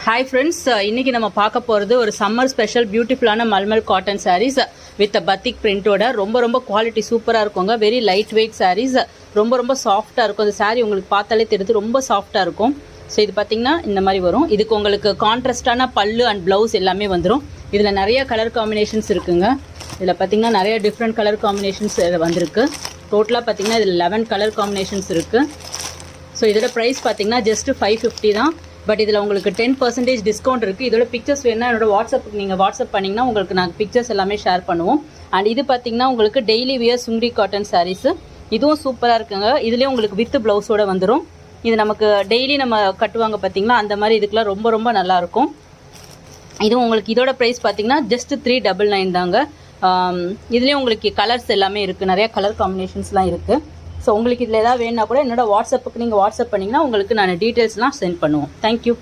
Hi friends, இன்றைக்கி நம்ம பார்க்க போகிறது ஒரு சம்மர் ஸ்பெஷல் பியூட்டிஃபுல்லான மல்மல் காட்டன் சாரீஸ் வித் பத்திக் பிரிண்டோட ரொம்ப குவாலிட்டி சூப்பராக இருக்குங்க. வெரி லைட் வெயிட் சாரீஸ், ரொம்ப சாஃப்டாக இருக்கும். அந்த சாரீ உங்களுக்கு பார்த்தாலே தெரியுது, ரொம்ப சாஃப்டாக இருக்கும். ஸோ இது பார்த்திங்கன்னா இந்த மாதிரி வரும். இதுக்கு உங்களுக்கு கான்ட்ராஸ்டான பல்லு அண்ட் ப்ளவுஸ் எல்லாமே வந்துடும். இதில் நிறைய கலர் காம்பினேஷன்ஸ் இருக்குங்க. இதில் பார்த்திங்கன்னா நிறைய டிஃப்ரெண்ட் கலர் காம்பினேஷன்ஸ் வந்திருக்கு. டோட்டலாக பார்த்திங்கன்னா இதில் 11 கலர் காம்பினேஷன்ஸ் இருக்குது. ஸோ இதோட ப்ரைஸ் பார்த்திங்கன்னா ஜஸ்ட்டு 550 தான். பட் இதில் உங்களுக்கு 10% டிஸ்கவுண்ட் இருக்குது. இதோட பிக்சர்ஸ் வேணுன்னா என்னோட வாட்ஸ்அப்புக்கு நீங்கள் வாட்ஸ்அப் பண்ணிங்கன்னா உங்களுக்கு நாங்கள் பிக்சர்ஸ் எல்லாமே ஷேர் பண்ணுவோம். அண்ட் இது பார்த்திங்கன்னா உங்களுக்கு டெய்லி வியர் சுங்டி காட்டன் சாரீஸு, இதுவும் சூப்பராக இருக்குங்க. இதுலேயும் உங்களுக்கு வித் ப்ளவுஸோடு வந்துடும். இது நமக்கு டெய்லி நம்ம கட்டுவாங்க பார்த்திங்களா, அந்த மாதிரி இதுக்கெலாம் ரொம்ப நல்லாயிருக்கும். இதுவும் உங்களுக்கு இதோட ப்ரைஸ் பார்த்திங்கன்னா ஜஸ்ட் 399 தாங்க. இதுலேயும் உங்களுக்கு கலர்ஸ் எல்லாமே இருக்குது, நிறையா கலர் காம்பினேஷன்ஸ்லாம் இருக்குது. ஸோ உங்களுக்கு இதில் ஏதாவது வேணுன்னா கூட என்னோட வாட்ஸ்அப்புக்கு நீங்கள் வாட்ஸ்அப் பண்ணிங்கன்னா உங்களுக்கு நான் டீட்டெயில்ஸ்லாம் சென்ட் பண்ணுவோம். தேங்க்யூ.